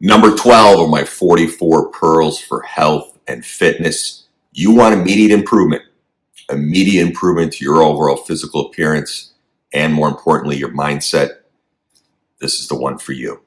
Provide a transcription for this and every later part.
Number 12 are my 44 pearls for health and fitness. You want immediate improvement to your overall physical appearance, and more importantly, your mindset. This is the one for you.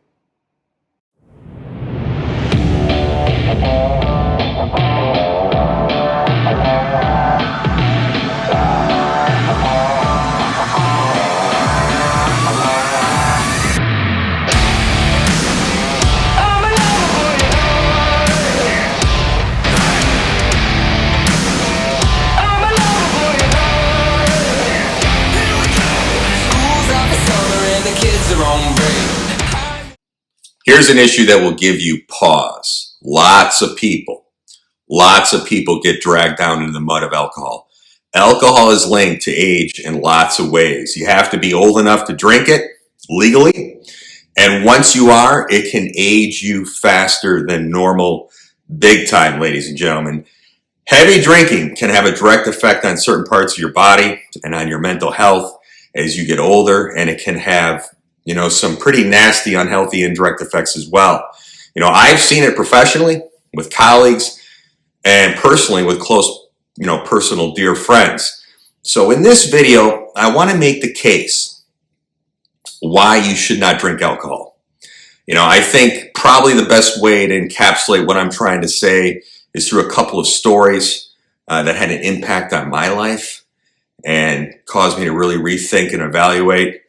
Here's an issue that will give you pause. Lots of people get dragged down into the mud of alcohol. Alcohol is linked to age in lots of ways. You have to be old enough to drink it legally. And once you are, it can age you faster than normal, big time, ladies and gentlemen. Heavy drinking can have a direct effect on certain parts of your body and on your mental health as you get older, and it can have some pretty nasty, unhealthy indirect effects as well. I've seen it professionally with colleagues and personally with close, personal dear friends. So in this video, I want to make the case why you should not drink alcohol. I think probably the best way to encapsulate what I'm trying to say is through a couple of stories that had an impact on my life and caused me to really rethink and evaluate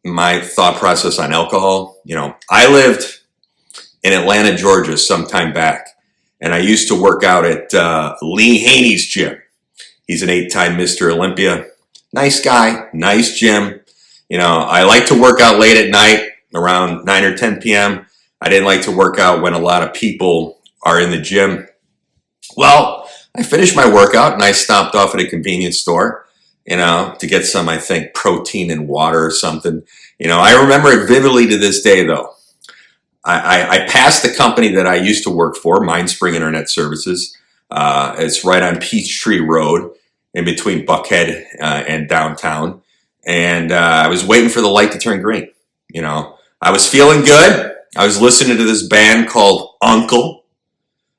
my thought process on alcohol. I lived in Atlanta, Georgia some time back, and I used to work out at Lee Haney's gym. He's an 8-time Mr. Olympia. Nice guy, nice gym. I like to work out late at night around 9 or 10 p.m. I didn't like to work out when a lot of people are in the gym. Well, I finished my workout and I stopped off at a convenience store, to get some, I think, protein and water or something. I remember it vividly to this day, though. I passed the company that I used to work for, Mindspring Internet Services. It's right on Peachtree Road in between Buckhead and downtown. And I was waiting for the light to turn green. I was feeling good. I was listening to this band called Uncle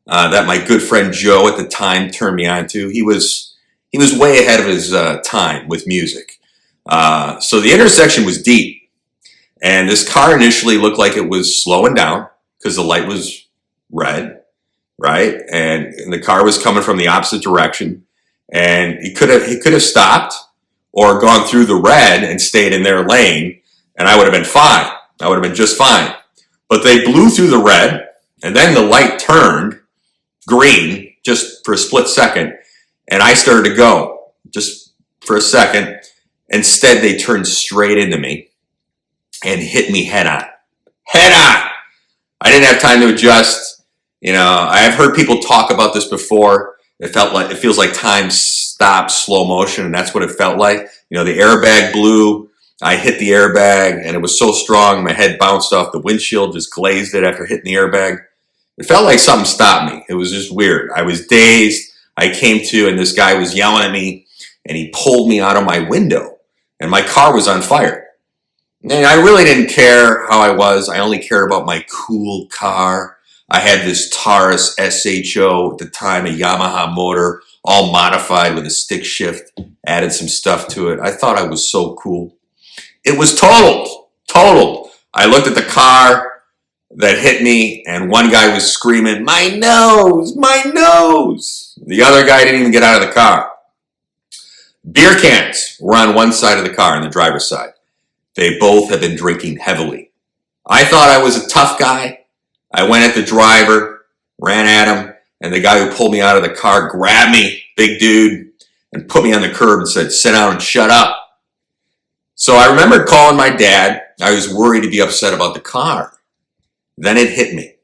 that my good friend Joe at the time turned me on to. He was way ahead of his time with music. So the intersection was deep. And this car initially looked like it was slowing down because the light was red, right? And the car was coming from the opposite direction. And he could have stopped or gone through the red and stayed in their lane, and I would have been fine. I would have been just fine. But they blew through the red, and then the light turned green just for a split second. And I started to go just for a second. Instead, they turned straight into me and hit me head on. Head on! I didn't have time to adjust. I've heard people talk about this before. It feels like time stopped, slow motion, and that's what it felt like. The airbag blew. I hit the airbag, and it was so strong, my head bounced off the windshield, just glazed it after hitting the airbag. It felt like something stopped me. It was just weird. I was dazed. I came to, and this guy was yelling at me, and he pulled me out of my window, and my car was on fire. And I really didn't care how I was. I only cared about my cool car. I had this Taurus SHO at the time, a Yamaha motor, all modified with a stick shift, added some stuff to it. I thought I was so cool. It was totaled. I looked at the car that hit me, and one guy was screaming, "My nose, my nose." The other guy didn't even get out of the car. Beer cans were on one side of the car, on the driver's side. They both had been drinking heavily. I thought I was a tough guy. I went at the driver, ran at him, and the guy who pulled me out of the car grabbed me, big dude, and put me on the curb and said, "Sit down and shut up." So I remember calling my dad. I was worried to be upset about the car. Then it hit me.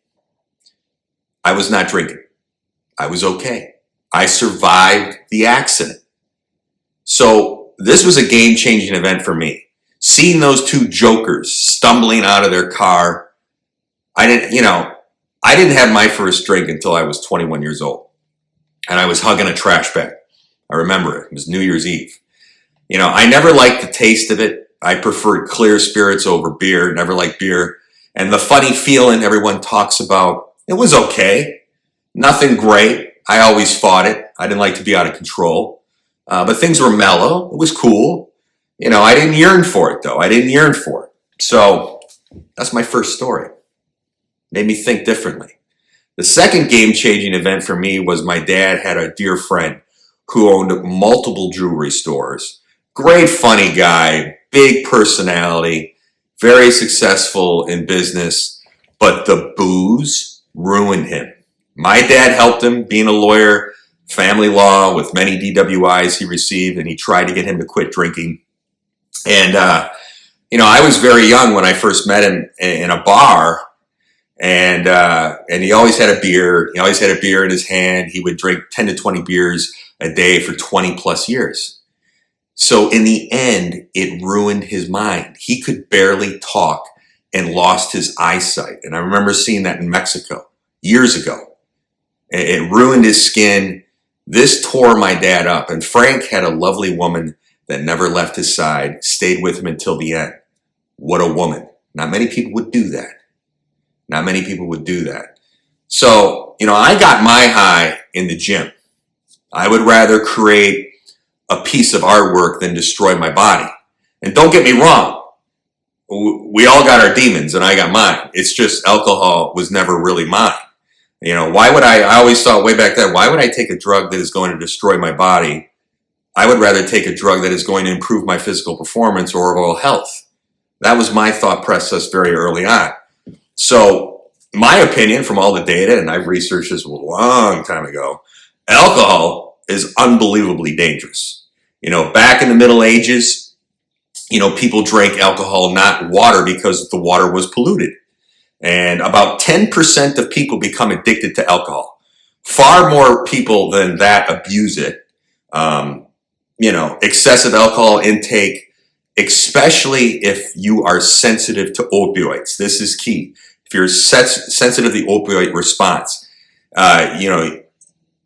I was not drinking. I was okay. I survived the accident. So this was a game-changing event for me. Seeing those two jokers stumbling out of their car, I didn't have my first drink until I was 21 years old. And I was hugging a trash bag. I remember it. It was New Year's Eve. I never liked the taste of it. I preferred clear spirits over beer. Never liked beer. And the funny feeling everyone talks about, it was okay. Nothing great. I always fought it. I didn't like to be out of control. But things were mellow. It was cool. I didn't yearn for it, though. I didn't yearn for it. So that's my first story. Made me think differently. The second game-changing event for me was my dad had a dear friend who owned multiple jewelry stores. Great funny guy, big personality, very successful in business, but the booze ruined him. My dad helped him, being a lawyer, family law, with many DWIs he received, and he tried to get him to quit drinking. And, I was very young when I first met him in a bar, and he always had a beer. He always had a beer in his hand. He would drink 10 to 20 beers a day for 20 plus years. So in the end, it ruined his mind. He could barely talk and lost his eyesight. And I remember seeing that in Mexico years ago. It ruined his skin. This tore my dad up. And Frank had a lovely woman that never left his side, stayed with him until the end. What a woman. Not many people would do that. Not many people would do that. So, I got my high in the gym. I would rather create a piece of artwork than destroy my body. And don't get me wrong. We all got our demons and I got mine. It's just alcohol was never really mine. Why would I always thought way back then, why would I take a drug that is going to destroy my body? I would rather take a drug that is going to improve my physical performance or overall health. That was my thought process very early on. So, my opinion from all the data, and I've researched this a long time ago, alcohol is unbelievably dangerous. Back in the Middle Ages, people drank alcohol, not water, because the water was polluted. And about 10% of people become addicted to alcohol. Far more people than that abuse it. Excessive alcohol intake, especially if you are sensitive to opioids. This is key. If you're sensitive to the opioid response, you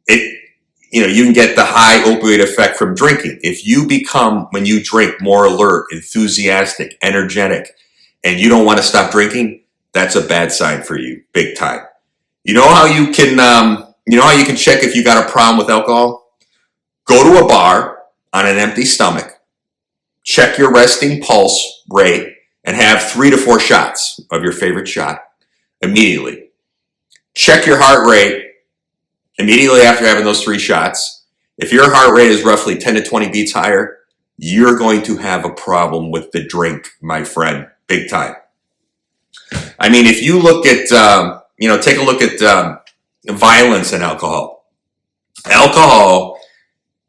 can get the high opioid effect from drinking. If you become, when you drink, more alert, enthusiastic, energetic, and you don't want to stop drinking, that's a bad sign for you, big time. You know how you can check if you got a problem with alcohol? Go to a bar on an empty stomach, check your resting pulse rate, and have 3 to 4 shots of your favorite shot immediately. Check your heart rate immediately after having those 3 shots. If your heart rate is roughly 10 to 20 beats higher, you're going to have a problem with the drink, my friend, big time. I mean, if you look at, take a look at violence and alcohol. Alcohol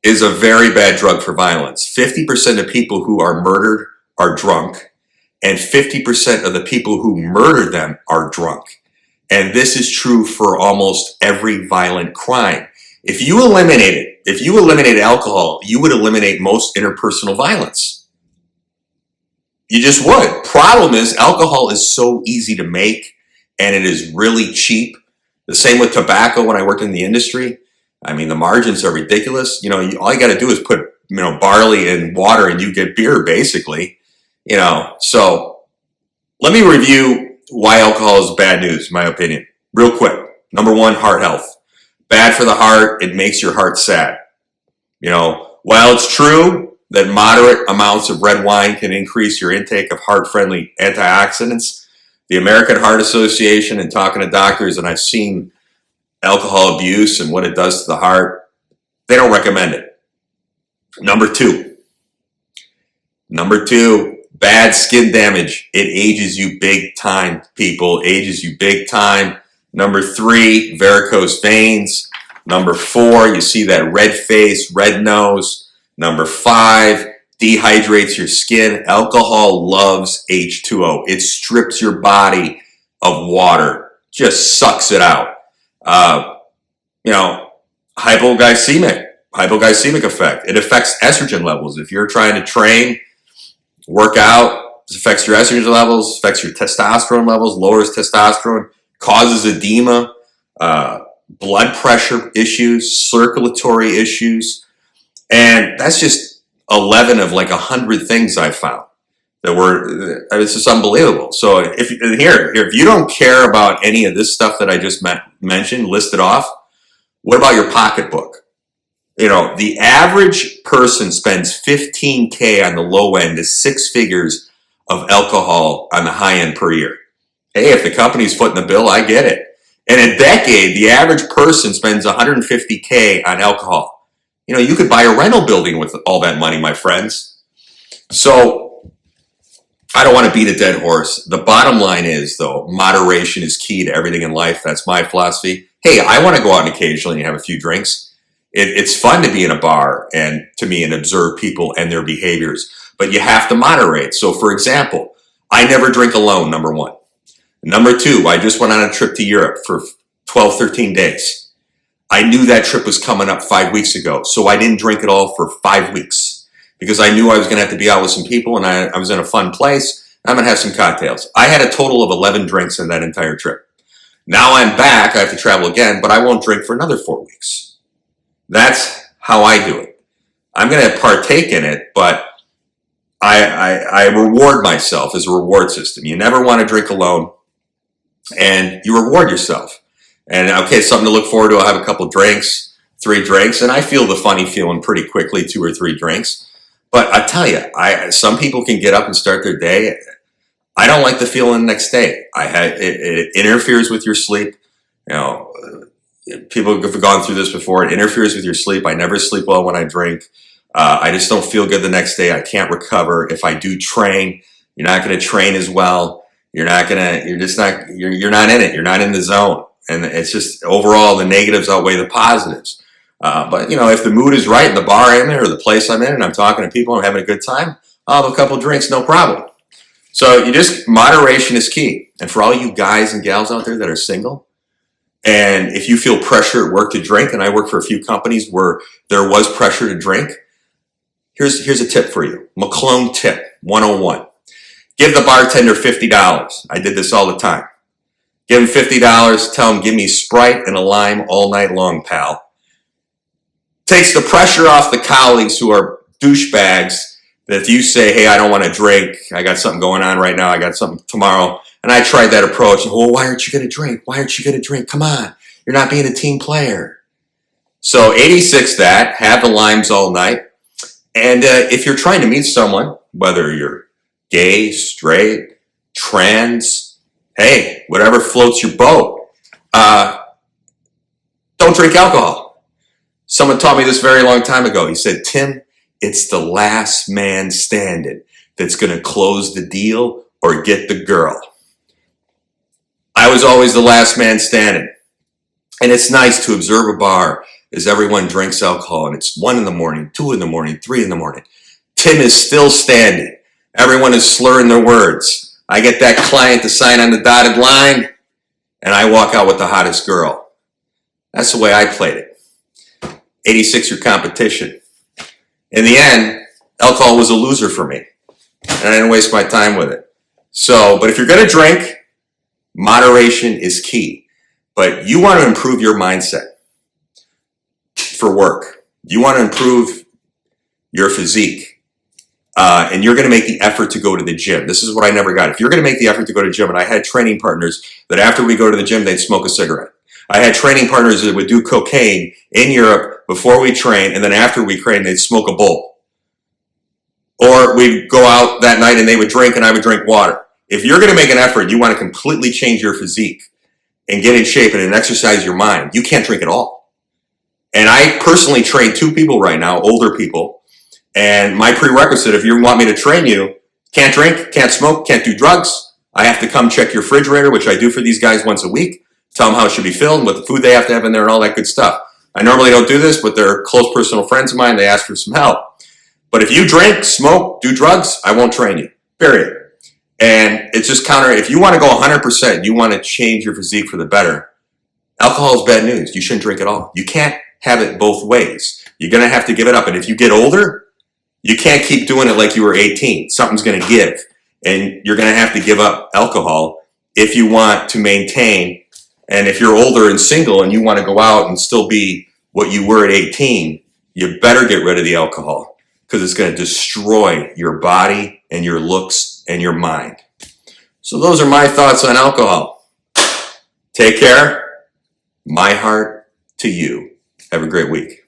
is a very bad drug for violence. 50% of people who are murdered are drunk, and 50% of the people who murder them are drunk. And this is true for almost every violent crime. If you eliminate alcohol, you would eliminate most interpersonal violence. You just would. Problem is, alcohol is so easy to make, and it is really cheap. The same with tobacco when I worked in the industry. I mean, the margins are ridiculous. All you got to do is put, barley and water and you get beer, basically. So let me review why alcohol is bad news, in my opinion, real quick. Number 1, heart health. Bad for the heart. It makes your heart sad. While it's true that moderate amounts of red wine can increase your intake of heart-friendly antioxidants, the American Heart Association, and talking to doctors, and I've seen alcohol abuse and what it does to the heart, they don't recommend it. Number two, bad skin damage. It ages you big time, people. Ages you big time. Number 3, varicose veins. Number 4, you see that red face, red nose. Number 5, dehydrates your skin. Alcohol loves H2O. It strips your body of water, just sucks it out. Hypoglycemic effect. It affects estrogen levels. If you're trying to train, work out, it affects your estrogen levels, affects your testosterone levels, lowers testosterone, causes edema, blood pressure issues, circulatory issues. And that's just 11 of like 100 things I found It's just unbelievable. So if you don't care about any of this stuff that I just mentioned, listed off, what about your pocketbook? You know, the average person spends 15K on the low end to 6 figures of alcohol on the high end per year. Hey, if the company's footing the bill, I get it. In a decade, the average person spends 150K on alcohol. You know, you could buy a rental building with all that money, my friends. So I don't want to beat a dead horse. The bottom line is, though, moderation is key to everything in life. That's my philosophy. Hey, I want to go out occasionally and have a few drinks. It's fun to be in a bar and observe people and their behaviors, but you have to moderate. So, for example, I never drink alone, number one. Number two, I just went on a trip to Europe for 12, 13 days. I knew that trip was coming up 5 weeks ago, so I didn't drink at all for 5 weeks because I knew I was going to have to be out with some people and I was in a fun place. I'm going to have some cocktails. I had a total of 11 drinks in that entire trip. Now I'm back. I have to travel again, but I won't drink for another 4 weeks. That's how I do it. I'm going to partake in it, but I reward myself as a reward system. You never want to drink alone, and you reward yourself. And okay, something to look forward to. I'll have a couple drinks, 3 drinks, and I feel the funny feeling pretty quickly, 2 or 3 drinks. But I tell you, some people can get up and start their day. I don't like the feeling the next day. It interferes with your sleep. You know, people have gone through this before. It interferes with your sleep. I never sleep well when I drink. I just don't feel good the next day. I can't recover. If I do train, you're not going to train as well. You're not in it. You're not in the zone. And it's just overall the negatives outweigh the positives. But you know, if the mood is right in the bar I'm in or the place I'm in and I'm talking to people and I'm having a good time, I'll have a couple drinks, no problem. So moderation is key. And for all you guys and gals out there that are single, and if you feel pressure at work to drink, and I work for a few companies where there was pressure to drink, here's a tip for you. McClone tip 101. Give the bartender $50. I did this all the time. Give him $50, tell him, give me Sprite and a lime all night long, pal. Takes the pressure off the colleagues who are douchebags that if you say, hey, I don't want to drink, I got something going on right now, I got something tomorrow, and I tried that approach. Well, why aren't you going to drink? Why aren't you going to drink? Come on. You're not being a team player. So 86 that, have the limes all night. And if you're trying to meet someone, whether you're gay, straight, trans, hey, whatever floats your boat, don't drink alcohol. Someone taught me this very long time ago. He said, Tim, it's the last man standing that's going to close the deal or get the girl. I was always the last man standing. And it's nice to observe a bar as everyone drinks alcohol and it's 1 a.m, 2 a.m, 3 a.m. Tim is still standing. Everyone is slurring their words. I get that client to sign on the dotted line and I walk out with the hottest girl. That's the way I played it. 86 your competition. In the end, alcohol was a loser for me. And I didn't waste my time with it. So, but if you're going to drink, moderation is key. But you want to improve your mindset for work. You want to improve your physique. And you're going to make the effort to go to the gym. This is what I never got. If you're going to make the effort to go to the gym, and I had training partners that after we go to the gym, they'd smoke a cigarette. I had training partners that would do cocaine in Europe before we train, and then after we train, they'd smoke a bowl. Or we'd go out that night and they would drink and I would drink water. If you're going to make an effort, you want to completely change your physique and get in shape and exercise your mind, you can't drink at all. And I personally train 2 people right now, older people, and my prerequisite, if you want me to train you, can't drink, can't smoke, can't do drugs. I have to come check your refrigerator, which I do for these guys once a week, tell them how it should be filled, what the food they have to have in there and all that good stuff. I normally don't do this, but they're close personal friends of mine. They ask for some help. But if you drink, smoke, do drugs, I won't train you, period. And it's just if you want to go 100%, you want to change your physique for the better, alcohol is bad news. You shouldn't drink at all. You can't have it both ways. You're going to have to give it up. And if you get older, you can't keep doing it like you were 18. Something's going to give. And you're going to have to give up alcohol if you want to maintain. And if you're older and single and you want to go out and still be what you were at 18, you better get rid of the alcohol. because it's going to destroy your body and your looks and your mind. So those are my thoughts on alcohol. Take care. My heart to you. Have a great week.